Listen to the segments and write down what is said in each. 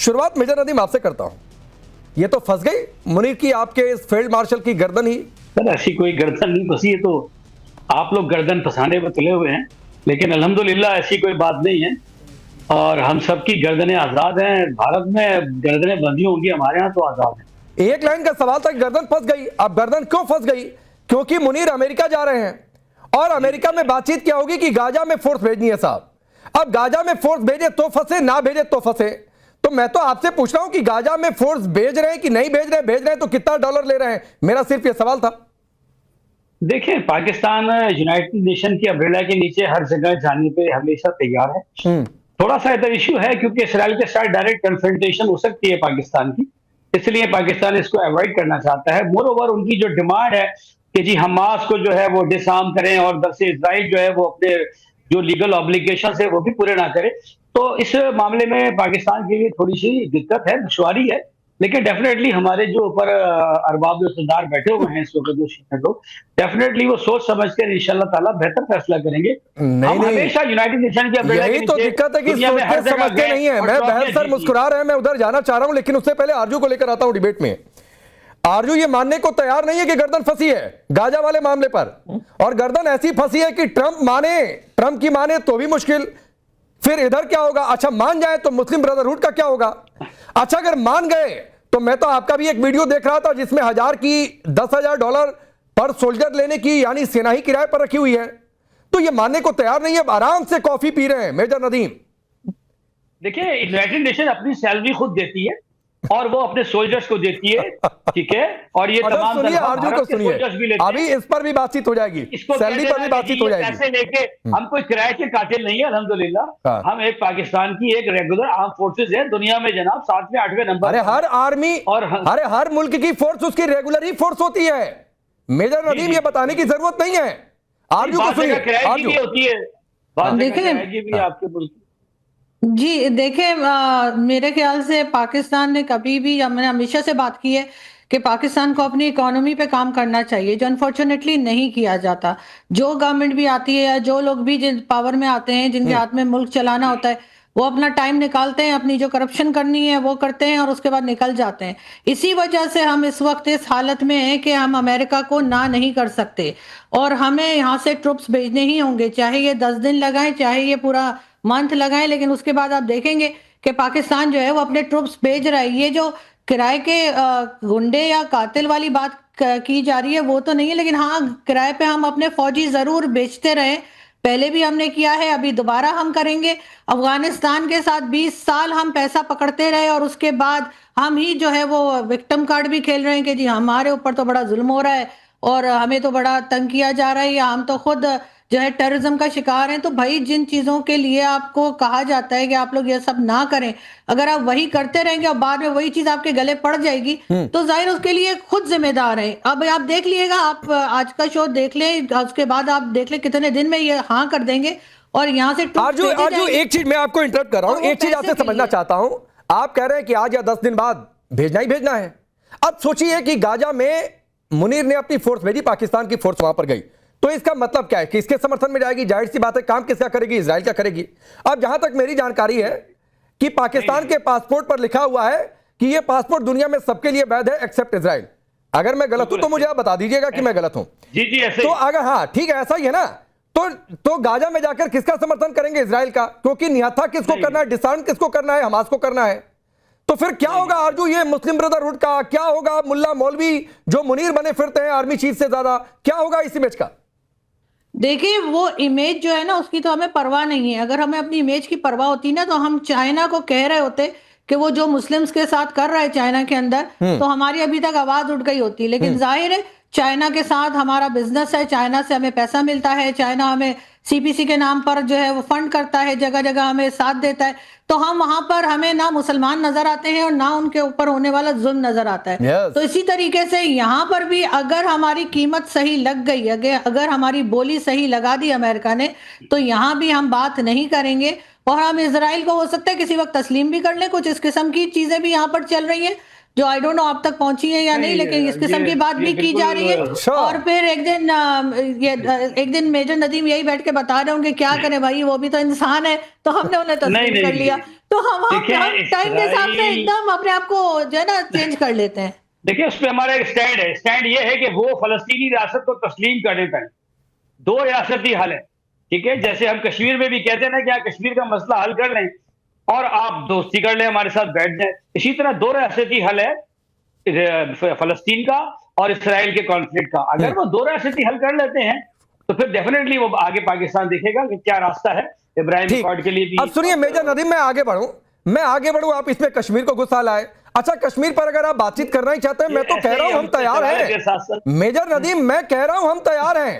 शुरुआत मेजर नदीम आपसे करता हूं, ये तो फंस गई मुनीर की आपके इस फील्ड मार्शल की गर्दन ही। सर ऐसी कोई गर्दन नहीं फंसी है, तो आप लोग गर्दन फंसाने में तुले हुए हैं, लेकिन अल्हम्दुलिल्लाह ऐसी कोई बात नहीं है और हम सबकी गर्दनें आजाद हैं। भारत में गर्दनें बंधी होंगी, हमारे यहाँ तो आजाद है। एक लाइन का सवाल था, गर्दन फंस गई। अब गर्दन क्यों फंस गई? क्योंकि मुनीर अमेरिका जा रहे हैं और अमेरिका में बातचीत क्या होगी कि गाजा में फोर्स भेजनी है साहब। अब गाजा में फोर्स भेजे तो फंसे, ना भेजे तो फंसे। तो मैं तो आपसे पूछ रहा हूं कि गाजा में फोर्स भेज रहे हैं कि नहीं भेज रहे हैं तो कितना डॉलर ले रहे हैं? मेरा सिर्फ यह सवाल था। देखें, पाकिस्तान यूनाइटेड नेशन की अम्ब्रेला के नीचे हर जगह जाने पे हमेशा तैयार है। थोड़ा सा इधर इश्यू है क्योंकि इसराइल के साथ डायरेक्ट कन्फ्रंटेशन हो सकती है पाकिस्तान की, इसलिए पाकिस्तान इसको अवॉइड करना चाहता है। मोर ओवर उनकी जो डिमांड है कि जी हमास को जो है वो डिसआर्म करें और उधर से इजराइल जो है वो अपने जो लीगल ऑब्लिगेशन है वो भी पूरे ना करे, तो इस मामले में पाकिस्तान के लिए थोड़ी सी दिक्कत है, दुश्वारी है। लेकिन डेफिनेटली हमारे जो ऊपर अरबाब सरदार बैठे हुए हैं इस वक्त, जो लोग डेफिनेटली वो सोच समझ कर इंशाल्लाह ताला बेहतर फैसला करेंगे। नहीं, हमेशा यूनाइटेड नेशन की अम्ब्रेला यही तो दिक्कत है कि सोचते समझते नहीं है। मैं बहस सर मुस्कुरा रहे हैं, मैं उधर जाना चाह रहा हूं, लेकिन उससे पहले आरजू को लेकर आता हूं डिबेट में। आरजू ये मानने को तैयार नहीं है कि गर्दन फंसी है गाजा वाले मामले पर, और गर्दन ऐसी फंसी है कि ट्रंप की माने तो भी मुश्किल। फिर इधर क्या होगा? अच्छा मान जाए तो मुस्लिम ब्रदरहुड का क्या होगा? अच्छा अगर मान गए तो मैं तो आपका भी एक वीडियो देख रहा था जिसमें 1000 की $10,000 पर सोल्जर लेने की यानी सेना ही किराए पर रखी हुई है। तो ये मानने को तैयार नहीं है, आराम से कॉफी पी रहे हैं मेजर नदीम। देखिए, यूनाइटेड नेशन अपनी सैलरी खुद देती है और वो अपने सोल्जर्स को देती है, ठीक है। और ये तमाम आरजू को सुनिए, अभी इस पर भी बातचीत हो जाएगी, सैलरी पर भी बातचीत हो जाएगी। पैसे लेके हम कोई किराए के कातिल नहीं है, अल्हम्दुलिल्लाह। हम एक पाकिस्तान की एक रेगुलर आर्म फोर्सेज है दुनिया में जनाब, 7वें 8वें नंबर। अरे हर आर्मी और हर मुल्क की फोर्स उसकी रेगुलर ही फोर्स होती है मेजर नदीम, ये बताने की जरूरत नहीं है। आरजू को सुनिए, आरजू होती है, देखिए आपके मुल्क जी, देखिए मेरे ख्याल से पाकिस्तान ने कभी भी, हमने हमेशा से बात की है कि पाकिस्तान को अपनी इकोनॉमी पे काम करना चाहिए, जो अनफॉर्चुनेटली नहीं किया जाता। जो गवर्नमेंट भी आती है या जो लोग भी जिन पावर में आते हैं, जिनके हाथ में मुल्क चलाना होता है, वो अपना टाइम निकालते हैं, अपनी जो करप्शन करनी है वो करते हैं और उसके बाद निकल जाते हैं। इसी वजह से हम इस वक्त इस हालत में हैं कि हम अमेरिका को ना नहीं कर सकते और हमें यहाँ से ट्रुप्स भेजने ही होंगे, चाहे ये 10 दिन लगाएं, चाहे ये पूरा मंथ लगाएं। लेकिन उसके बाद आप देखेंगे कि पाकिस्तान जो है वो अपने ट्रुप्स भेज रहा है। ये जो किराए के गुंडे या कातिल वाली बात की जा रही है वो तो नहीं है, लेकिन हाँ किराए पे हम अपने फौजी जरूर बेचते रहे, पहले भी हमने किया है, अभी दोबारा हम करेंगे। अफगानिस्तान के साथ 20 साल हम पैसा पकड़ते रहे और उसके बाद हम ही जो है वो विक्टिम कार्ड भी खेल रहे हैं कि जी हमारे ऊपर तो बड़ा जुल्म हो रहा है और हमें तो बड़ा तंग किया जा रहा है या हम तो खुद जो है टेररिज्म का शिकार हैं। तो भाई जिन चीजों के लिए आपको कहा जाता है कि आप लोग ये सब ना करें, अगर आप वही करते रहेंगे और बाद में वही चीज आपके गले पड़ जाएगी तो जाहिर उसके लिए खुद जिम्मेदार है। अब आप देख लीजिएगा, आप आज का शो देख लें, उसके बाद आप देख लें कितने दिन में ये हाँ कर देंगे और यहाँ से आरजू एक चीज मैं आपको इंटरप्ट कर रहा हूँ, एक चीज आपसे समझना चाहता हूँ। आप कह रहे हैं कि आज या 10 दिन बाद भेजना ही भेजना है। अब सोचिए कि गाजा में मुनीर ने अपनी फोर्स भेजी, पाकिस्तान की फोर्स वहां पर गई, तो इसका मतलब क्या है कि इसके समर्थन में जाएगी? जाहिर सी बात है, काम किसका करेगी? इजराइल का करेगी। अब जहां तक मेरी जानकारी है कि पाकिस्तान के पासपोर्ट पर लिखा हुआ है कि यह पासपोर्ट दुनिया में सबके लिए वैध है एक्सेप्ट इजराइल। अगर मैं गलत हूं तो मुझे आप बता दीजिएगा कि मैं गलत हूं। जी ऐसे तो अगर हाँ ठीक है ऐसा ही है ना, तो गाजा में जाकर किसका समर्थन करेंगे? इजराइल का, क्योंकि निहत्था किसको करना है, डिसआर्म किसको करना है? हमास को करना है। तो फिर क्या होगा आरजू ये मुस्लिम ब्रदरहुड का? क्या होगा मुल्ला मौलवी जो मुनीर बने फिरते हैं आर्मी चीफ से ज्यादा? क्या होगा इस इमेज का? देखिए वो इमेज जो है ना उसकी तो हमें परवाह नहीं है। अगर हमें अपनी इमेज की परवाह होती ना तो हम चाइना को कह रहे होते कि वो जो मुस्लिम्स के साथ कर रहा है चाइना के अंदर, तो हमारी अभी तक आवाज उठ गई होती। लेकिन जाहिर है चाइना के साथ हमारा बिजनेस है, चाइना से हमें पैसा मिलता है, चाइना हमें सीपीसी के नाम पर जो है वो फंड करता है, जगह जगह हमें साथ देता है। तो हम वहां पर हमें ना मुसलमान नजर आते हैं और ना उनके ऊपर होने वाला जुल्म नजर आता है। तो इसी तरीके से यहाँ पर भी अगर हमारी कीमत सही लग गई, अगर हमारी बोली सही लगा दी अमेरिका ने, तो यहाँ भी हम बात नहीं करेंगे और हम इजराइल को हो सकता है किसी वक्त तस्लीम भी कर लें। कुछ इस किस्म की चीजें भी यहाँ पर चल रही हैं जो आई डोंट नो आप तक पहुंची है या नहीं, लेकिन इस किस्म की बात भी की जा रही है। और फिर एक दिन मेजर नदीम यही बैठ के बता रहे होंगे क्या करें भाई, वो भी तो इंसान है, तो हमने उन्हें तस्लीम कर लिया। तो हम टाइम के हिसाब से इसराइल एकदम अपने आप को जो है ना चेंज कर लेते हैं। देखिए उस पर हमारा एक स्टैंड है। स्टैंड ये है कि वो फलस्तीनी रियासत को तस्लीम कर देता है। दो रियासती हल है, ठीक है। जैसे हम कश्मीर में भी कहते हैं ना कि आप कश्मीर का मसला हल कर लें और आप दोस्ती कर लें, हमारे साथ बैठ जाए, इसी तरह दो रियासती हल है फलस्तीन का और इसराइल के कॉन्फ्लिक्ट का। अगर वो दो रियासती हल कर लेते हैं तो फिर डेफिनेटली वो आगे पाकिस्तान देखेगा कि क्या रास्ता है इब्राहिम अकॉर्ड के लिए भी। अब सुनिए मेजर नदीम, मैं आगे बढ़ूं, आप इसमें कश्मीर को गुस्सा लाए। अच्छा, कश्मीर पर अगर आप बातचीत करना ही चाहते हैं, मैं तो कह रहा हूं हम तैयार हैं मेजर नदीम, मैं कह रहा हूं हम तैयार हैं।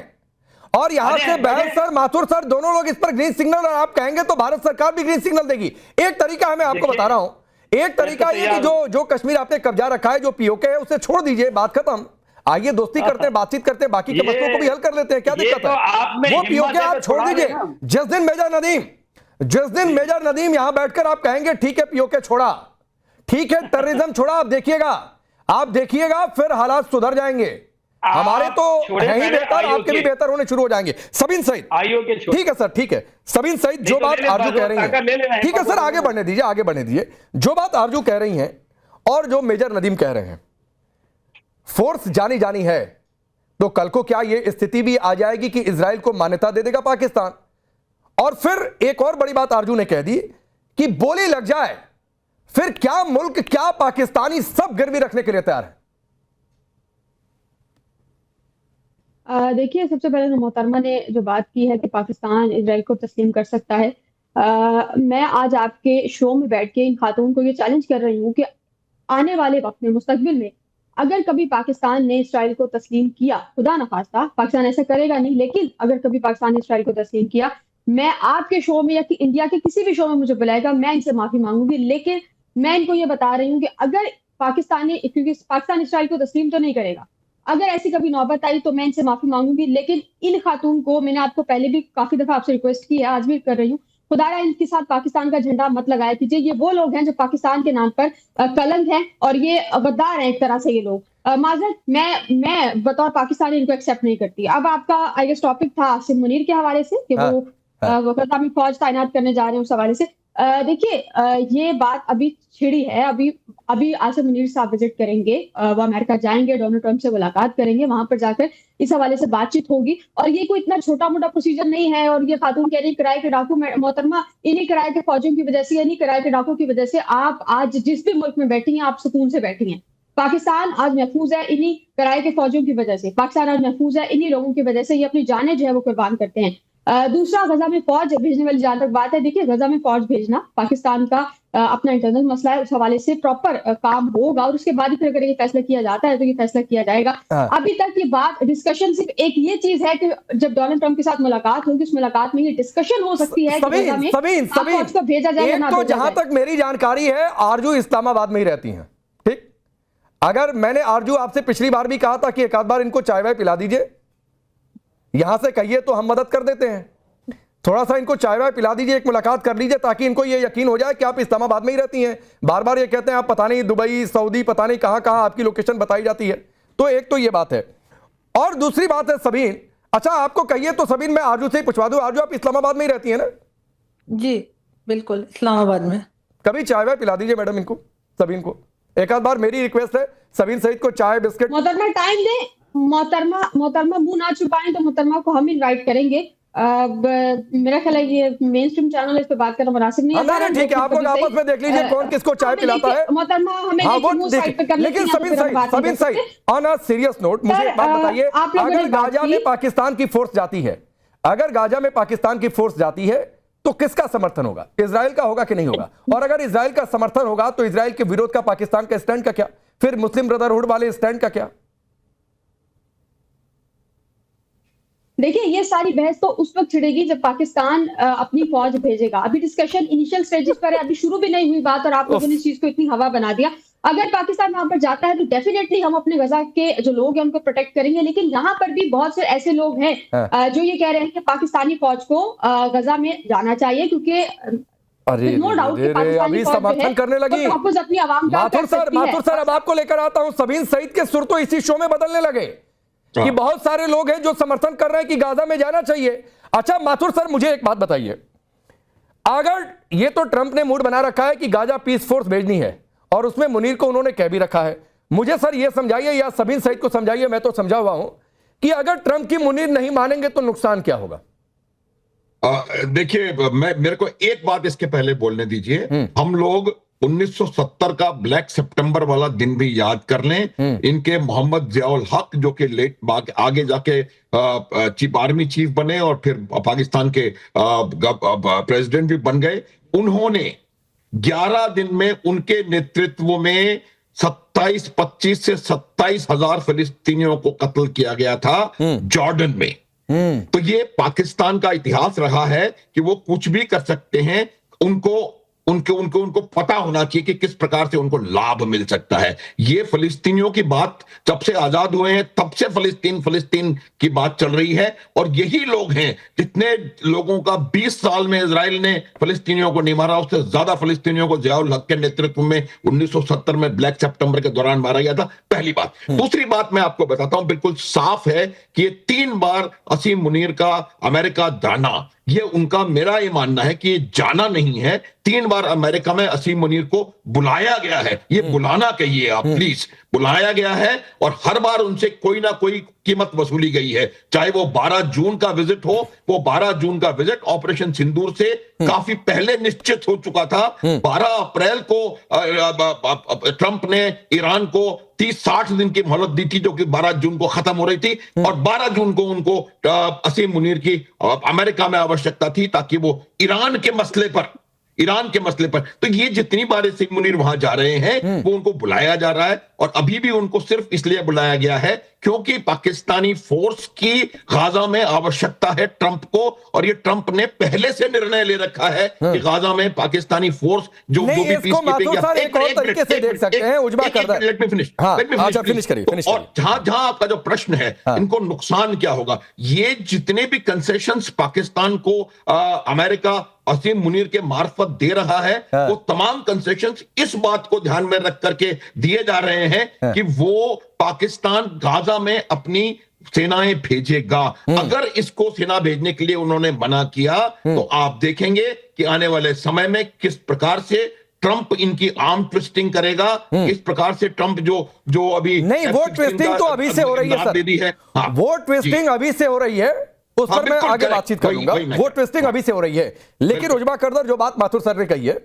और यहां से बहल सर, माथुर सर दोनों लोग इस पर ग्रीन सिग्नल, और आप कहेंगे तो भारत सरकार भी ग्रीन सिग्नल देगी। एक तरीका है, मैं आपको बता रहा हूं, एक तरीका ये कि जो कश्मीर आपने कब्जा रखा है, जो पीओके है, उसे छोड़ दीजिए, बात खत्म। आइए दोस्ती करते हैं, बातचीत करते हैं, बाकी के मसलों को भी हल कर लेते हैं, क्या दिक्कत है? वो पीओके आप छोड़ दीजिए। जिस दिन मेजर नदीम यहां बैठकर आप कहेंगे ठीक है पीओके छोड़ा, ठीक है टेररिज्म छोड़ा, आप देखिएगा फिर हालात सुधर जाएंगे। हमारे तो है ही बेहतर, आपके भी बेहतर होने शुरू हो जाएंगे। सबीन सईद, ठीक है सर, ठीक है सबीन सईद, जो बात आरजू कह रही है, ठीक है सर, आगे बढ़ने दीजिए। जो बात आरजू कह रही हैं और जो मेजर नदीम कह रहे हैं, फोर्स जानी है, तो कल को क्या यह स्थिति भी आ जाएगी कि इजराइल को मान्यता दे देगा पाकिस्तान? और फिर एक और बड़ी बात आरजू ने कह दी कि बोली लग जाए, फिर क्या मुल्क, क्या पाकिस्तानी सब गिरवी रखने के लिए तैयार है? देखिए, सबसे पहले तो मोहतरमा ने जो बात की है कि पाकिस्तान इजराइल को तस्लीम कर सकता है, मैं आज आपके शो में बैठ के इन खातून को ये चैलेंज कर रही हूँ कि आने वाले वक्त में, मुस्तकबिल में, अगर कभी पाकिस्तान ने इसराइल को तस्लीम किया, खुदा न खास्ता पाकिस्तान ऐसा करेगा नहीं, लेकिन अगर कभी पाकिस्तान ने इसराइल को तस्लीम किया, मैं आपके शो में या कि इंडिया के किसी भी शो में मुझे बुलाएगा, मैं इनसे माफी मांगूंगी। लेकिन मैं इनको ये बता रही हूँ कि अगर पाकिस्तान ने, क्योंकि पाकिस्तान इसराइल को तस्लीम तो नहीं करेगा, अगर ऐसी कभी नौबत आई तो मैं इनसे माफी मांगूंगी। लेकिन इन खातून को, मैंने आपको पहले भी काफी दफा आपसे रिक्वेस्ट की है, आज भी कर रही हूँ, खुदारा इनके साथ पाकिस्तान का झंडा मत लगाया कीजिए। ये वो लोग हैं जो पाकिस्तान के नाम पर कलंक हैं और ये गद्दार हैं एक तरह से। ये लोग माजरत, मैं बतौर पाकिस्तानी इनको एक्सेप्ट नहीं करती। अब आपका आई गेस टॉपिक था आसिम मुनीर के हवाले से कि वो कौमी फौज तैनात करने जा रहे हैं, उस हवाले से देखिए, ये बात अभी छिड़ी है। अभी आसिम मुनीर साहब विजिट करेंगे, वो अमेरिका जाएंगे, डोनाल्ड ट्रंप से मुलाकात करेंगे, वहां पर जाकर इस हवाले से बातचीत होगी। और ये कोई इतना छोटा मोटा प्रोसीजर नहीं है। और ये खातून कह रही है किराए के डाकू, मोहतरमा, इन्हीं किराए के फौजियों की वजह से, इन्हीं किराए के डाकू की वजह से आप आज जिस भी मुल्क में बैठी हैं, आप सुकून से बैठी हैं। पाकिस्तान आज महफूज है इन्हीं किराए के फौजियों की वजह से। पाकिस्तान आज महफूज है इन्हीं लोगों की वजह से। ये अपनी जानें जो है वो कुर्बान करते हैं। दूसरा, गजा में फौज भेजने वाली जहां तक बात है, देखिए, गजा में फौज भेजना पाकिस्तान का अपना इंटरनल मसला है, उस हवाले से प्रॉपर काम होगा और उसके बाद फिर अगर ये फैसला किया जाता है तो ये फैसला किया जाएगा। अभी तक ये बात, डिस्कशन सिर्फ एक ये चीज है कि जब डोनाल्ड ट्रंप के साथ मुलाकात होगी, उस मुलाकात में ये डिस्कशन हो सकती है कि गजा में फौज को भेजा जाए ना। तो जहां तक मेरी जानकारी है, आरजू इस्लामाबाद में ही रहती हैं, ठीक? अगर मैंने आरजू आपसे पिछली बार भी कहा था कि एक आध बार इनको चाय वाय पिला दीजिए, यहां से कहिए तो हम मदद कर देते हैं, थोड़ा सा इनको चाय वाय पिला दीजिए, एक मुलाकात कर लीजिए, ताकि इनको ये यकीन हो जाए कि आप इस्लामाबाद में ही रहती हैं। बार बार ये कहते हैं आप पता नहीं दुबई, सऊदी, पता नहीं कहां कहां आपकी लोकेशन बताई जाती है। तो एक तो ये बात है, और दूसरी बात है सबीन, अच्छा आपको कहिए तो सबीन, मैं आरजू से ही पूछवा दूं, आरजू आप इस्लामाबाद में ही रहती है ना? जी बिल्कुल, इस्लामाबाद में। कभी चाय वाय पिला दीजिए मैडम इनको, सबीन को, एक आध बार मेरी रिक्वेस्ट है, सबीन सईद को चाय बिस्किट। मोहतरमा टाइम दे, मोहतरमा मुंह ना छुपाएं तो मोहतरमा को हम इनवाइट करेंगे। मेरा ख्याल है ये मेन स्ट्रीम चैनल, इस पे बात करना मुनासिब नहीं है। ठीक है, आप लोग आपस में देख लीजिए कौन किसको चाय पिलाता है। मोहतरमा हमें लेकिन Sabeen Saeed, on a serious note, मुझे एक बात बताइए, अगर गाजा में पाकिस्तान की फोर्स जाती है, अगर गाजा में पाकिस्तान की फोर्स जाती है तो किसका समर्थन होगा? इजराइल का होगा कि नहीं होगा? और अगर इजराइल का समर्थन होगा तो इजराइल के विरोध का पाकिस्तान का स्टैंड का क्या? फिर मुस्लिम ब्रदरहुड वाले स्टैंड का क्या? देखिए, ये सारी बहस तो उस वक्त छिड़ेगी जब पाकिस्तान अपनी फौज भेजेगा। अभी डिस्कशन इनिशियल स्टेजेस पर है, अभी शुरू भी नहीं हुई बात और आप लोगों ने इस चीज को इतनी हवा बना दिया। अगर पाकिस्तान वहां पर जाता है तो डेफिनेटली हम अपने गजा के जो लोग हैं उनको प्रोटेक्ट करेंगे। लेकिन यहाँ पर भी बहुत से ऐसे लोग हैं जो ये कह रहे हैं कि पाकिस्तानी फौज को गजा में जाना चाहिए, क्योंकि नो डाउट अभी समर्थन करने लगी अपनी आवाम का। माथुर सर, अब आपको लेकर आता हूं, सबीन सईद के सुर तो इसी शो में बदलने लगे कि बहुत सारे लोग हैं जो समर्थन कर रहे हैं कि गाजा में जाना चाहिए। अच्छा माथुर सर, मुझे एक बात बताइए, अगर ये तो ट्रंप ने मूड बना रखा है कि गाजा पीस फोर्स भेजनी है और उसमें मुनीर को उन्होंने कह भी रखा है। मुझे सर ये समझाइए या सबीन सईद को समझाइए, मैं तो समझा हुआ हूं कि अगर ट्रंप की मुनीर नहीं मानेंगे तो नुकसान क्या होगा? देखिए, मेरे को एक बात इसके पहले बोलने दीजिए। हम लोग 1970 का ब्लैक सितंबर वाला दिन भी याद कर लें। इनके मोहम्मद जियाउल हक जो कि आगे जाके आर्मी चीफ बने और फिर पाकिस्तान के प्रेसिडेंट भी बन गए। उन्होंने 11 दिन में उनके नेतृत्व में 25 से 27 हजार फिलिस्तीनियों को कत्ल किया गया था जॉर्डन में। तो ये पाकिस्तान का इतिहास रहा है कि वो कुछ भी कर सकते हैं। उनको पता होना चाहिए कि किस प्रकार से उनको लाभ मिल सकता है। ये फिलिस्तीनियों की बात जब से आजाद हुए हैं तब से फिलिस्तीन की बात चल रही है। और यही लोग हैं जितने लोगों का 20 साल में इजराइल ने फिलिस्तीनियों को नहीं मारा, उससे ज्यादा फिलिस्तीनियों को जियाउल हक के नेतृत्व में 1970 में ब्लैक सितंबर के दौरान मारा गया था। पहली बात। दूसरी बात मैं आपको बताता हूं, बिल्कुल साफ है कि ये 3 बार असीम मुनीर का अमेरिका जाना, ये उनका, मेरा ये मानना है कि ये जाना नहीं है। 3 बार अमेरिका में असीम मुनीर को बुलाया गया है। ये बुलाना कहिए आप प्लीज, बुलाया गया है और हर बार उनसे कोई ना कोई कीमत वसूली गई है। चाहे वो 12 जून का विजिट हो, वो 12 जून का विजिट ऑपरेशन सिंदूर से काफी पहले निश्चित हो चुका था। 12 अप्रैल को ट्रंप ने ईरान को 30-60 दिन की मोहलत दी थी, जो कि 12 जून को खत्म हो रही थी। और 12 जून को उनको असीम मुनीर की अमेरिका में आवश्यकता थी ताकि वो ईरान के मसले पर। तो ये जितनी बार असीम मुनीर वहां जा रहे हैं वो उनको बुलाया जा रहा है। और अभी भी उनको सिर्फ इसलिए बुलाया गया है क्योंकि पाकिस्तानी फोर्स की गाजा में आवश्यकता है ट्रंप को। और ये ट्रंप ने पहले से निर्णय ले रखा है कि गाजा में पाकिस्तानी फोर्स जो भी एक और तरीके से देख सकते हैं। उजमा करदा, लेट मी फिनिश। और जहां आपका जो प्रश्न है, इनको नुकसान क्या होगा, ये जितने भी कंसेशंस पाकिस्तान को अमेरिका असीम मुनीर के मार्फत दे रहा है, वो तमाम कंसेशंस इस बात को ध्यान में रख करके दिए जा रहे हैं कि वो पाकिस्तान गाजा में अपनी सेनाएं भेजेगा। अगर इसको सेना भेजने के लिए उन्होंने मना किया तो आप देखेंगे कि आने वाले समय में किस प्रकार से ट्रंप इनकी आर्म ट्विस्टिंग करेगा। इस प्रकार से ट्रंप जो अभी नहीं, वो ट्विस्टिंग तो अभी से हो रही है सर। वो ट्विस्टिंग अभी से हो रही है, उस पर मैं आगे बातचीत करूंगा। वो ट्विस्टिंग अभी से हो रही है। लेकिन उजमा करदर, जो बात माथुर सर ने कही है,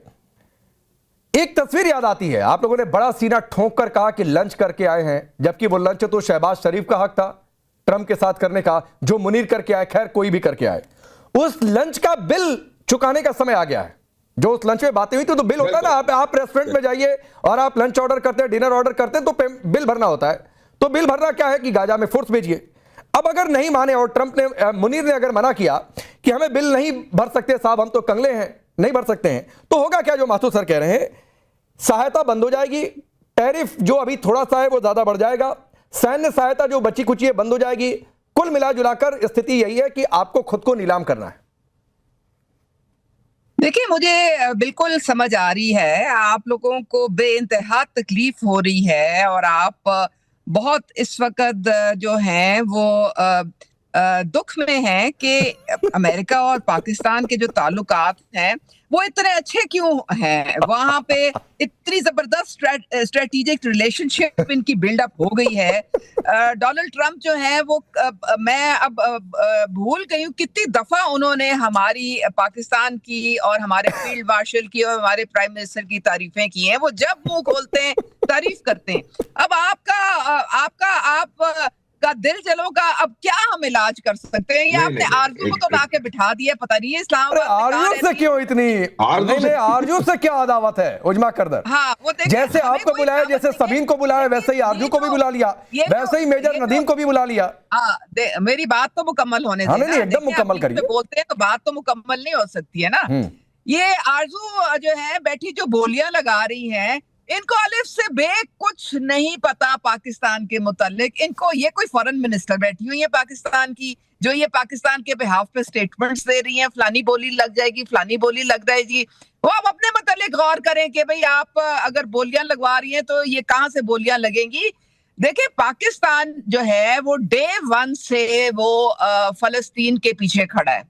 एक तस्वीर याद आती है। आप लोगों ने बड़ा सीना ठोंक कर कहा कि लंच करके आए हैं, जबकि वो लंच तो शहबाज शरीफ का हक था ट्रंप के साथ करने का, जो मुनीर करके आए, खैर कोई भी करके आए। उस लंच का बिल चुकाने का समय आ गया है। जो उस लंच में बातें हुई थी, तो बिल होता है ना, आप रेस्टोरेंट में जाइए और आप लंच ऑर्डर करते हैं, डिनर ऑर्डर करते हैं, तो बिल भरना होता है। तो बिल भरना क्या है कि गाजा में फोर्स भेजिए। अब अगर नहीं माने और ट्रंप ने, मुनीर ने अगर मना किया कि हमें बिल नहीं भर सकते साहब, हम तो कंगले हैं, नहीं भर सकते हैं, तो होगा क्या? जो माथुर सर कह रहे हैं, सहायता बंद हो जाएगी, टैरिफ जो अभी थोड़ा सा है वो ज्यादा बढ़ जाएगा, सैन्य सहायता जो बची कुची है बंद हो जाएगी। कुल मिला जुलाकर स्थिति यही है कि आपको खुद को नीलाम करना है। देखिए, मुझे बिल्कुल समझ आ रही है, आप लोगों को बेइंतहा तकलीफ हो रही है और आप बहुत इस वक्त जो हैं वो दुख में हैं कि अमेरिका और पाकिस्तान के जो ताल्लुकात हैं वो इतने अच्छे क्यों हैं। वहां पे इतनी जबरदस्त स्ट्रेटेजिक रिलेशनशिप इनकी बिल्डअप हो गई है। डोनाल्ड ट्रंप जो है वो मैं अब भूल गई हूँ कितनी दफा उन्होंने हमारी पाकिस्तान की और हमारे फील्ड मार्शल की और हमारे प्राइम मिनिस्टर की तारीफें की हैं। वो जब मुंह खोलते हैं तारीफ करते हैं। अब आपका दिल जलोगा, अब क्या हम इलाज कर सकते हैं? ये आपने आरजू को तो लाके बिठा दिया, पता नहीं है इस्लामाबाद आरजू से क्यों इतनी, आरजू से क्या अदावत है उजमा करदर? हाँ, वो जैसे आपको बुलाया, जैसे सबीन को बुलाया, वैसे ही आरजू को भी बुला लिया, वैसे ही मेजर नदीम को भी बुला लिया। मेरी बात तो मुकम्मल होने देना, एकदम मुकम्मल करिए। बोलते हैं तो बात तो मुकम्मल नहीं हो सकती है ना। ये आरजू जो है बैठी जो बोलियां लगा रही हैं, इनको अलिफ से बे कुछ नहीं पता पाकिस्तान के मुतालिक। इनको ये कोई फॉरेन मिनिस्टर बैठी हुई है पाकिस्तान की, जो ये पाकिस्तान के बिहाफ पे स्टेटमेंट्स दे रही हैं, फलानी बोली लग जाएगी, फलानी बोली लग जाएगी। वो आप अपने मुतालिक गौर करें कि भाई आप अगर बोलियां लगवा रही हैं तो ये कहाँ से बोलियां लगेंगी। देखिए, पाकिस्तान जो है वो डे 1 से वो फलस्तीन के पीछे खड़ा है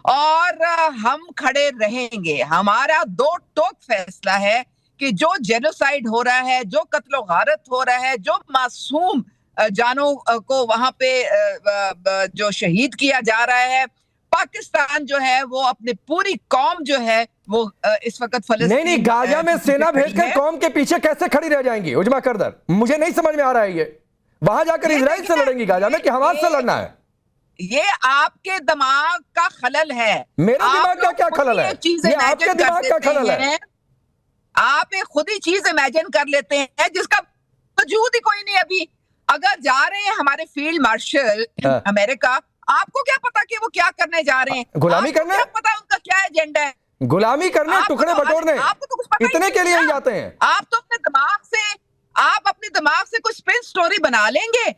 और हम खड़े रहेंगे। हमारा दो टोक फैसला है कि जो जेनोसाइड हो रहा है, जो कत्लो गारत हो रहा है, जो मासूम जानों को वहां पे जो शहीद किया जा रहा है, पाकिस्तान जो है वो अपनी पूरी कौम जो है वो इस वक्त फलस्तीन नहीं, गाजा में सेना भेजकर कौम के पीछे कैसे खड़ी रह जाएंगी उजमा करदर? मुझे नहीं समझ में आ रहा है ये। वहां जाकर इजराइल से लड़ेंगी गाजा में कि हमास से लड़ना है? ये आपके दिमाग का खलल है। मेरे दिमाग का क्या खलल है? ये आपके दिमाग का खलल है। आप एक खुद ही चीज इमेजिन कर लेते हैं जिसका वजूद ही कोई नहीं। अभी अगर जा रहे हैं हमारे फील्ड मार्शल अमेरिका, आपको क्या पता कि वो क्या करने जा रहे हैं? गुलामी करने? क्या पता उनका क्या एजेंडा है? गुलामी करने, टुकड़े बटोरने, इतने के लिए ही जाते हैं। आप अपने दिमाग से कुछ स्पिन स्टोरी बना लेंगे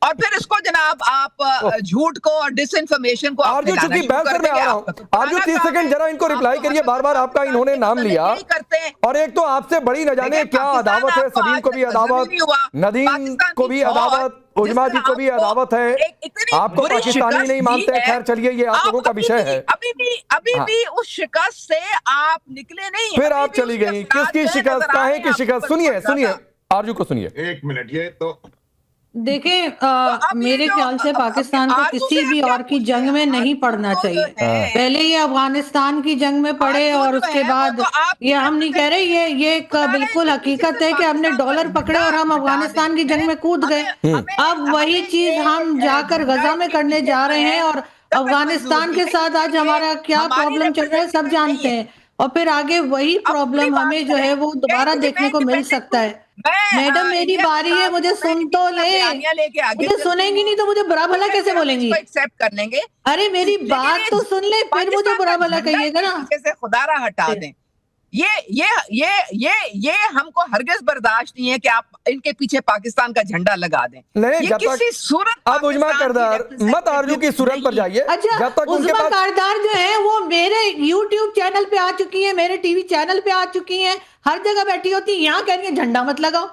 और फिर इसको जनाब आप झूठ को और डिसइंफॉर्मेशन को आरजू, चूंकि बहस में आ रहा हूं, आरजू 30 सेकंड जरा इनको रिप्लाई करिए। बार बार आपका इन्होंने नाम लिया और एक तो आपसे बड़ी न जाने क्या अदावत है। सलीम को भी अदावत, नदीम को भी अदावत, उजमा जी को भी अदावत है। आपको पाकिस्तानी नहीं मानते। खैर चलिए, ये आप लोगों का विषय है। अभी भी उस शिकस्त से आप निकले नहीं। फिर आप चली गई। किसकी शिकस्त? काहे की शिकस्त? सुनिए आरजू को सुनिए। एक मिनट, ये तो देखिए, मेरे ख्याल से पाकिस्तान को किसी भी और की जंग में नहीं पड़ना चाहिए। पहले ये अफगानिस्तान की जंग में पड़े और उसके बाद ये हम नहीं कह रहे, ये एक बिल्कुल हकीकत है कि हमने डॉलर पकड़े और हम अफगानिस्तान की जंग में कूद गए। अब वही चीज हम जाकर गजा में करने जा रहे हैं और अफगानिस्तान के साथ आज हमारा क्या प्रॉब्लम चल रहा है सब जानते हैं। और फिर आगे वही प्रॉब्लम हमें जो है वो दोबारा देखने को मिल सकता है। मैडम, मेरी बारी है, मुझे सुन तो ले। मुझे सुनेंगी नहीं तो मुझे बुरा भला कैसे बोलेंगी? एक्सेप्ट कर लेंगे। अरे मेरी बात तो सुन ले, फिर मुझे बुरा भला कहिएगा ना। खुदारा हटा दें। ये हमको हरगिज़ बर्दाश्त नहीं है कि आप इनके पीछे पाकिस्तान का झंडा लगा दें। नहीं, जब किसी सूरत अब उजमा करदार मत आरजू की सूरत पर जाइए। अच्छा, जब तक उजमा करदार जो है वो मेरे YouTube चैनल पे आ चुकी है, मेरे टीवी चैनल पे आ चुकी है, हर जगह बैठी होती है। यहाँ कह रही है झंडा मत लगाओ।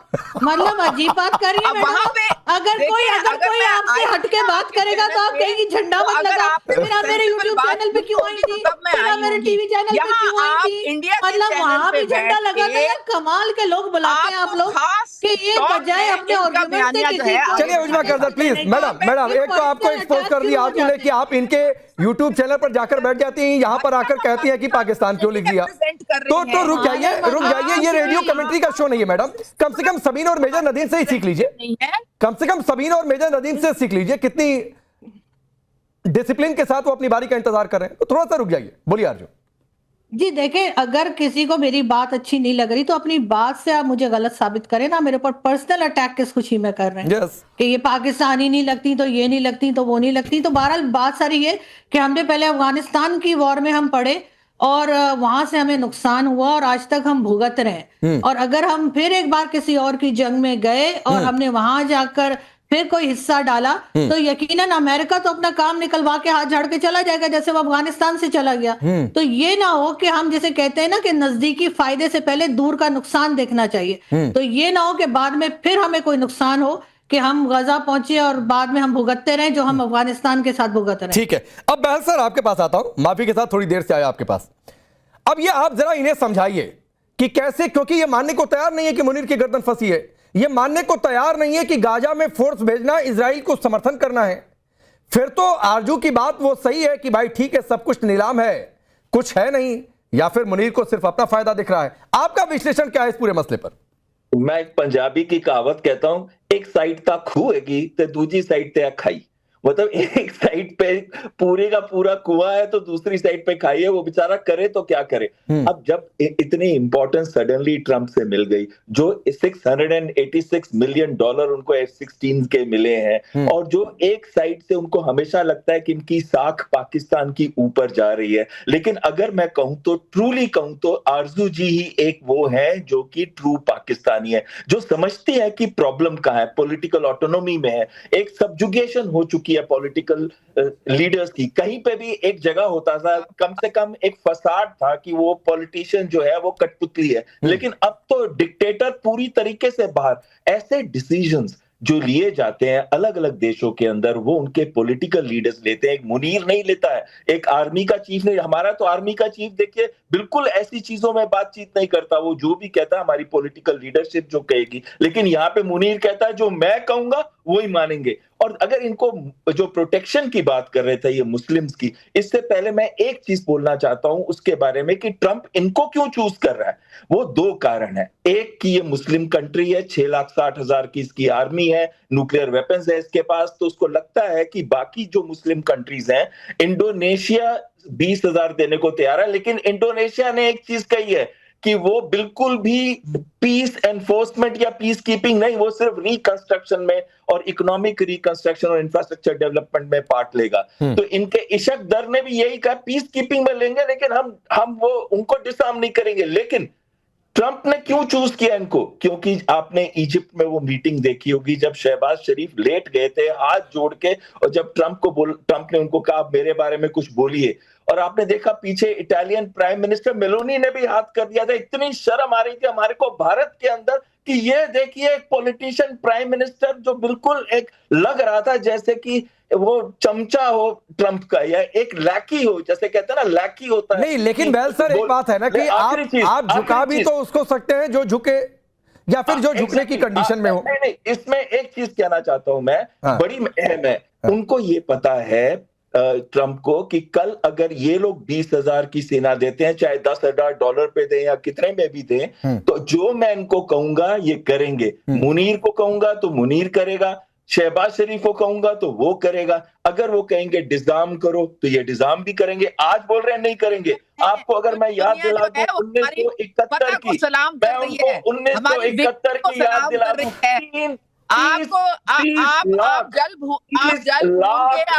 मतलब अजीब बात कर रही है मैडम। अगर कोई आपसे हटके बात करेगा तो आप कहेंगी झंडा मत लगाओ। फिर आप मेरे YouTube चैनल पे क्यों आई थी? फिर आप मेरे टीवी चैनल पे क्यों आई थी? मतलब वहां भी झंडा लगाते हैं। कमाल के लोग बुलाते हैं आप लोग कि ये बजाय अपने आर्गुमेंट से किसी को। चलिए उजमा करदार प्लीज। मैडम एक तो आपको एक्सपोज कर दिया आरजू ने कि आप इनके YouTube चैनल पर जाकर बैठ जाती हैं, यहाँ पर आकर कहती हैं कि पाकिस्तान क्यों लिख दिया। तो रुक जाइए, ये रेडियो कमेंट्री का शो नहीं है मैडम। कम से कम सबीन और मेजर नदीम से ही सीख लीजिए। कम से कम सबीन और मेजर नदीम से सीख लीजिए कितनी डिसिप्लिन के साथ वो अपनी बारी का इंतजार कर रहे हैं। तो थोड़ा सा रुक जाइए। बोलिए आरजू जी। देखें, अगर किसी को मेरी बात अच्छी नहीं लग रही तो अपनी बात से आप मुझे गलत साबित करें ना। मेरे ऊपर पर्सनल अटैक किस खुशी में कर रहे हैं कि ये पाकिस्तानी नहीं लगती तो ये नहीं लगती तो वो नहीं लगती। तो बहरहाल बात सारी है कि हमने पहले अफगानिस्तान की वॉर में हम पड़े और वहां से हमें नुकसान हुआ और आज तक हम भुगत रहे हैं। और अगर हम फिर एक बार किसी और की जंग में गए और हमने वहां जाकर फिर कोई हिस्सा डाला तो यकीनन अमेरिका तो अपना काम निकलवा के हाथ झाड़ के चला जाएगा, जैसे वो अफगानिस्तान से चला गया। तो ये ना हो कि हम जैसे कहते हैं ना कि नजदीकी फायदे से पहले दूर का नुकसान देखना चाहिए। तो ये ना हो कि बाद में फिर हमें कोई नुकसान हो कि हम गजा पहुंचे और बाद में हम भुगतते रहे जो हम अफगानिस्तान के साथ भुगत रहे। ठीक है, अब बहल सर आपके पास आता हूं। माफी के साथ थोड़ी देर से आया आपके पास। अब ये आप जरा इन्हें समझाइए कि कैसे, क्योंकि ये मानने को तैयार नहीं है कि मुनीर की गर्दन फंसी है। ये मानने को तैयार नहीं है कि गाजा में फोर्स भेजना इजराइल को समर्थन करना है। फिर तो आरजू की बात वो सही है कि भाई ठीक है, सब कुछ नीलाम है, कुछ है नहीं, या फिर मुनीर को सिर्फ अपना फायदा दिख रहा है। आपका विश्लेषण क्या है इस पूरे मसले पर? मैं एक पंजाबी की कहावत कहता हूं, एक साइड ता खूहेगी तो दूसरी साइड ते खाई। मतलब एक साइड पे पूरे का पूरा कुआं है तो दूसरी साइड पे खाई है। वो बेचारा करे तो क्या करे। अब जब इतनी इंपॉर्टेंस सडनली ट्रंप से मिल गई, जो $686 मिलियन उनको F-16 के मिले हैं, और जो एक साइड से उनको हमेशा लगता है कि इनकी साख पाकिस्तान की ऊपर जा रही है। लेकिन अगर मैं कहूं तो, ट्रूली कहूं तो, आरजू जी ही एक वो है जो कि ट्रू पाकिस्तानी है, जो समझती है कि प्रॉब्लम कहां है, पॉलिटिकल ऑटोनॉमी में है। एक सबजुगेशन हो चुकी है पॉलिटिकल लीडर्स की। कहीं पे भी एक जगह होता था, कम से कम एक फसाद था कि वो पॉलिटिशियन जो है वो कठपुतली है, लेकिन अब तो डिक्टेटर पूरी तरीके से बाहर। ऐसे डिसीजंस जो लिए जाते हैं अलग अलग देशों के अंदर, वो उनके पॉलिटिकल लीडर्स लेते हैं। एक मुनीर नहीं लेता है, एक आर्मी का चीफ नहीं। हमारा तो आर्मी का चीफ देखिए बिल्कुल ऐसी चीजों में बातचीत नहीं करता, वो जो भी कहता है हमारी पॉलिटिकल लीडरशिप जो कहेगी। लेकिन यहाँ पे मुनीर कहता है जो मैं कहूंगा वो ही मानेंगे। और अगर इनको जो प्रोटेक्शन की बात कर रहे थे ये मुस्लिम्स की, इससे पहले मैं एक चीज बोलना चाहता हूं उसके बारे में कि ट्रंप इनको क्यों चूज कर रहा है। वो दो कारण है। एक कि ये मुस्लिम कंट्री है, 6,60,000 की इसकी आर्मी है, न्यूक्लियर वेपन्स है इसके पास, तो उसको लगता है कि बाकी जो मुस्लिम कंट्रीज हैं, इंडोनेशिया 20,000 देने को तैयार है, लेकिन इंडोनेशिया ने एक चीज कही है कि वो बिल्कुल भी पीस एनफोर्समेंट या पीस कीपिंग नहीं, वो सिर्फ रिकंस्ट्रक्शन में और इकोनॉमिक रिकंस्ट्रक्शन और इंफ्रास्ट्रक्चर डेवलपमेंट में पार्ट लेगा। तो इनके इशक दर ने भी यही कहा पीस कीपिंग में लेंगे, लेकिन हम वो उनको डिसआर्म नहीं करेंगे। लेकिन ट्रंप ने क्यों चूज किया इनको? क्योंकि आपने इजिप्ट में वो मीटिंग देखी होगी जब शहबाज शरीफ लेट गए थे हाथ जोड़ के, और जब ट्रंप ने उनको कहा मेरे बारे में कुछ बोलिए, और आपने देखा पीछे इटालियन प्राइम मिनिस्टर मेलोनी ने भी हाथ कर दिया था। इतनी शर्म आ रही थी हमारे को भारत के अंदर कि ये देखिए एक पॉलिटिशियन प्राइम मिनिस्टर जो बिल्कुल एक लग रहा था जैसे कि वो चमचा हो ट्रंप का या एक लैकी हो, जैसे कहते हैं ना लैकी होता है। नहीं, लेकिन बैल सर एक बात है ना कि आप झुका भी तो उसको सकते हैं जो झुके या फिर जो झुकने की कंडीशन में हो। नहीं, इसमें एक चीज कहना चाहता हूं मैं, बड़ी अहम है। उनको ये पता है ट्रंप को कि कल अगर ये लोग 20,000 की सेना देते हैं, चाहे $10,000 पे दें या कितने में भी दें, तो जो मैं इनको कहूंगा ये करेंगे। मुनीर को कहूंगा तो मुनीर करेगा, शहबाज शरीफ को कहूंगा तो वो करेगा। अगर वो कहेंगे डिजाम करो तो ये डिजाम भी करेंगे। आज बोल रहे हैं नहीं करेंगे। आपको अगर मैं याद दिला दूं 1971 की, मैं उनको 1971 की याद दिला दूं, आप जल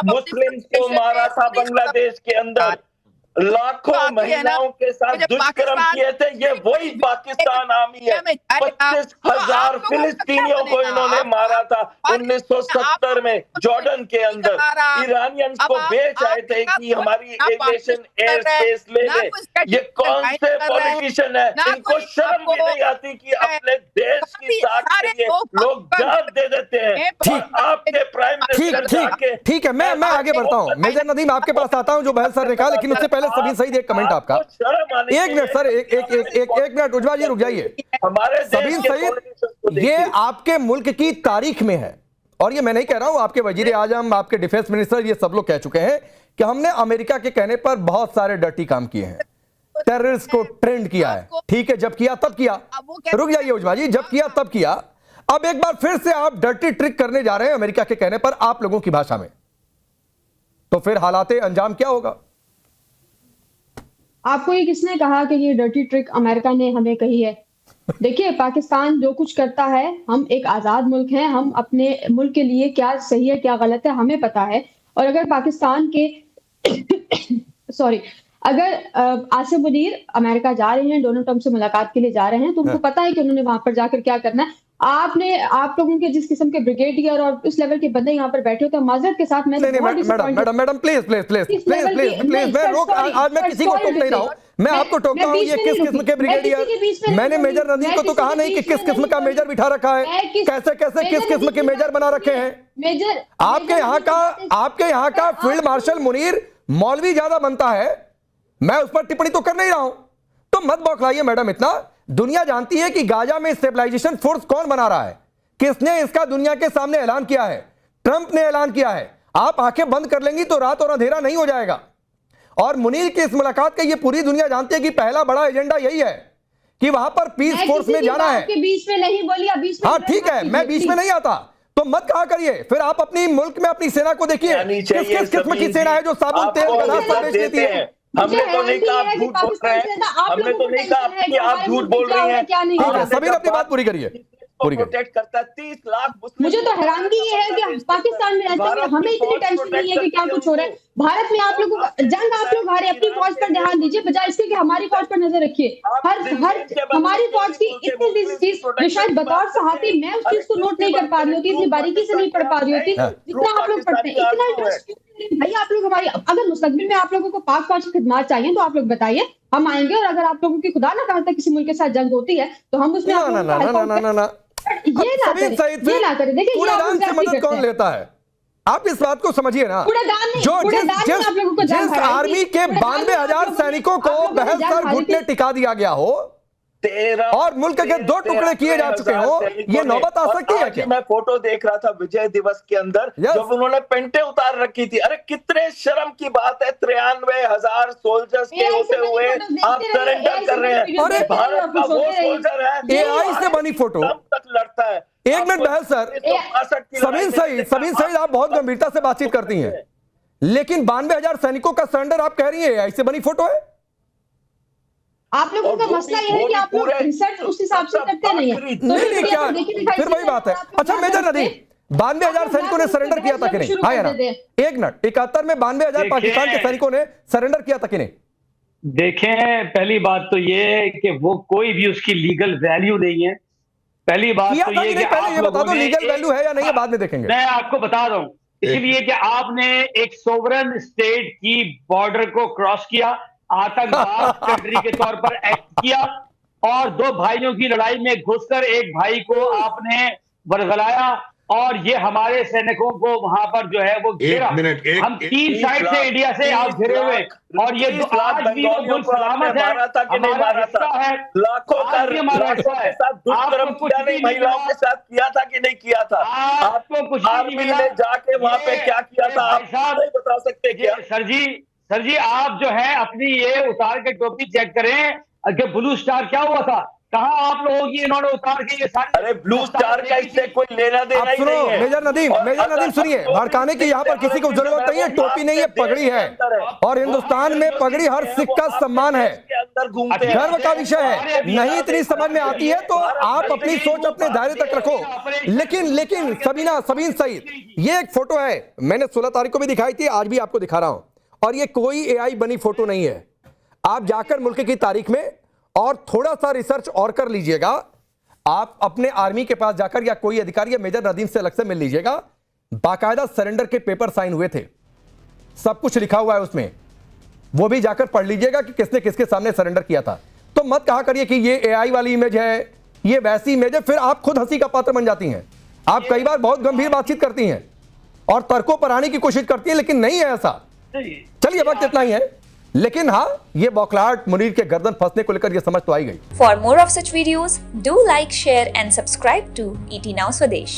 मुस्लिम को मारा था बांग्लादेश के अंदर, लाखों महिलाओं के साथ दुष्कर्म किए थे। ये वही पाकिस्तान आर्मी है। 25,000 फिलिस्तीनियों को इन्होंने मारा था 1970 में जॉर्डन के अंदर। ईरानियंस को बेच आए थे कि हमारी एविएशन एयर स्पेस ले ले। ये कौन से पॉलिटिशियन है? इनको शर्म भी नहीं आती कि अपने देश की साख के लिए लोग जान दे देते हैं। आपके प्राइम मिनिस्टर ठीक है, मैं आगे बढ़ता हूं। मेजर नदीम आपके पास आता हूं जो बहल सर ने कहा, लेकिन उससे पहले सभी सही एक कमेंट आपका। एक मिनट सर, एक मिनट उज्ज्वल जी रुक जाइए। सभी सईद, ये आपके मुल्क की तारीख में है, और ये मैं नहीं कह रहा हूं, आपके वजीर आजम, आपके डिफेंस मिनिस्टर, ये सब लोग कह चुके हैं कि हमने अमेरिका के कहने पर बहुत सारे डर्टी काम किए हैं, टेररिस्ट को ट्रेंड किया है। ठीक है, जब किया तब किया। रुक जाइए उज्ज्वल जी, जब किया तब किया। अब एक बार फिर से आप डर्टी ट्रिक करने जा रहे हैं अमेरिका के कहने पर आप लोगों की भाषा में, तो फिर हालाते अंजाम क्या होगा? आपको ये किसने कहा कि ये डर्टी ट्रिक अमेरिका ने हमें कही है? देखिए, पाकिस्तान जो कुछ करता है, हम एक आजाद मुल्क हैं, हम अपने मुल्क के लिए क्या सही है क्या गलत है हमें पता है। और अगर पाकिस्तान के अगर आसिम मुनीर अमेरिका जा रहे हैं, डोनाल्ड ट्रंप से मुलाकात के लिए जा रहे हैं, तो उनको पता है कि उन्होंने वहां पर जाकर क्या करना है। आप लोगों के जिस किस्म के ब्रिगेडियर और उस लेवल के बंदे यहाँ पर बैठे होते हैं, माजरत के साथ मैं मैडम प्लीज मैं रोक, आज मैं किसी को टोक नहीं रहा हूँ, मैं आपको टोकता हूँ। ये किस किस्म के ब्रिगेडियर? मैंने मेजर नदीम को तो कहा नहीं कि किस किस्म का मेजर बिठा रखा है, कैसे कैसे किस किस्म के मेजर बना रखे हैं। मेजर आपके यहाँ का फील्ड मार्शल मुनीर मौलवी ज्यादा बनता है, मैं उस पर टिप्पणी तो कर नहीं रहा हूं, तो मत बौखलाइए मैडम इतना। दुनिया जानती है कि गाजा में स्टेबलाइजेशन फोर्स कौन बना रहा है, किसने इसका दुनिया के सामने ऐलान किया है? ट्रंप ने ऐलान किया है। आप आंखें बंद कर लेंगी तो रात और अंधेरा नहीं हो जाएगा। और मुनीर की इस मुलाकात का ये पूरी दुनिया जानती है कि पहला बड़ा एजेंडा यही है कि वहां पर पीस फोर्स में जाना है। बीच में नहीं बोली, हाँ ठीक है, मैं बीच में नहीं आता, तो मत कहा करिए। फिर आप अपनी मुल्क में अपनी सेना को देखिए, किस किस्म की सेना है जो साबुन तेल गदा संदेश देती है। हमने तो नहीं कहा आप झूठ बोल रहे हैं, हमने तो नहीं कहा कि आप झूठ बोल रही हैं। सभी ने अपनी बात पूरी करिए। प्रोटेक्ट करता है 30 लाख मुस्लिम। मुझे तो हैरानगी ये है कि पाकिस्तान में रहते हुए हमें इतनी टेंशन नहीं है कि क्या कुछ हो रहा है। भारत में आप लोगों का जंग आप लोग हारे, अपनी फौज पर ध्यान दीजिए बजाय इसके कि हमारी फौज पर नजर रखिए। हर हमारी फौज की इतनी चीज जो शायद बतौर सहाफ़ी मैं उस चीज को नोट नहीं कर पा रही होती, इतनी बारीकी से नहीं पढ़ पा रही होती जितना आप लोग पढ़ते हैं। इतना इंटरेस्ट भाई आप लोग हमारी, अगर मुस्तकबिल में आप लोगों को पाक फौज की खिदमत चाहिए तो आप लोग बताइए, हम आएंगे। और अगर आप लोगों की खुदा ना कहता किसी मुल्क के साथ जंग होती है तो हम उसमें ये ना समीन सईद, करें, ये ना करें। देखिए ये आप कूड़ेदान से जाति मदद करते कौन हैं। लेता है? आप इस बात को समझिए ना। कूड़ेदान नहीं, जो कूड़ेदान में आप लोगों को जान जिस भराई थी। आर्मी के कूड़ेदान में 92,000 आप लोगों ने- सैनिकों को आप लोगों ने बहस जान सर भराई घुटने थी। टिका दिया गया हो और मुल्क के 2 टुकड़े किए जा चुके हो, ये नौबत आ सकती है क्या? मैं फोटो देख रहा था विजय दिवस के अंदर Yes. जब उन्होंने पेंटे उतार रखी थी। अरे कितने शर्म की बात है, 93,000 सोल्जर्स के होते हुए आप सरेंडर कर रहे हैं। अरे भारत का वो सोल्जर है AI से बनी फोटो। कब तक लड़ता है। एक मिनट बहस सर, समीन सईद आप बहुत गंभीरता से बातचीत करती हैं, लेकिन 92,000 सैनिकों का सरेंडर आप कह रही हैं AI से बनी फोटो है? आप लोगों का मसला ये है कि आप लोग रिसर्च उस हिसाब से करते नहीं है। नहीं क्या, फिर वही बात है। अच्छा मेजर नदीम, 92,000 सैनिकों ने सरेंडर किया था कि नहीं? हाँ या ना? एक मिनट, 71 में 92,000 पाकिस्तान के सैनिकों ने सरेंडर किया था कि नहीं? देखें, पहली बात तो ये है कि वो कोई भी उसकी लीगल वैल्यू नहीं है। पहली बात किया तो था ये कि नहीं? कि पहले आप ये बता लोगों दो ने लीगल वैल्यू है या नहीं है, बाद में देखेंगे। मैं आपको बता रहा हूं, इसलिए कि आपने एक सोवरेन स्टेट की बॉर्डर को क्रॉस किया, आतंकवाद कंट्री के तौर पर एक्ट किया और 2 भाइयों की लड़ाई में घुसकर एक भाई को आपने बरगलाया और ये हमारे सैनिकों को वहां पर जो है वो घेरा। हम 3 साइड से इंडिया से आप घिरे हुए और ये आज भी वो मुल्क सलामत है, हमारा हिस्सा है। लाखों का लाखों के साथ दुष्कर्म किया नहीं, महिलाओं के साथ किया था कि नहीं किया था? आपको कुछ नहीं मिला। ने जाके वहां पे क्या किया था आप नहीं बता सकते क्या? सर जी आप जो है अपनी ये उतार के टोपी चेक करें कि ब्लू स्टार क्या हुआ था, कहाँ आप लोगों की इन्होंने उतार के ये सारे। अरे ब्लू स्टार का इससे कोई लेना देना ही नहीं है। मेजर नदीम सुनिए, भड़काने की यहाँ पर किसी को जरूरत नहीं है, टोपी नहीं है, पगड़ी है और हिंदुस्तान में पगड़ी हर सिख का सम्मान है, गर्व का विषय है। नहीं इतनी समझ में आती है तो आप अपनी सोच अपने दायरे तक रखो। लेकिन समीन सईद, ये एक फोटो है, मैंने 16 तारीख को भी दिखाई थी, आज भी आपको दिखा रहा हूं, और ये कोई AI बनी फोटो नहीं है। आप जाकर मुल्क की तारीख में और थोड़ा सा रिसर्च और कर लीजिएगा, आप अपने आर्मी के पास जाकर या कोई अधिकारी या मेजर नदीम से अलग से मिल लीजिएगा, बाकायदा सरेंडर के पेपर साइन हुए थे, सब कुछ लिखा हुआ है उसमें, वो भी जाकर पढ़ लीजिएगा कि किसने किसके सामने सरेंडर किया था। तो मत कहा करिए कि ये AI वाली इमेज है, ये वैसी इमेज है, फिर आप खुद हंसी का पात्र बन जाती हैं। आप कई बार बहुत गंभीर बातचीत करती हैं और तर्कों पर आने की कोशिश करती है, लेकिन नहीं है ऐसा। चलिए वक्त इतना ही है, लेकिन हाँ ये बौखलाहट मुनीर के गर्दन फंसने को लेकर ये समझ तो आई गई। For more of such videos, do like, share and subscribe to ET Now Swadesh.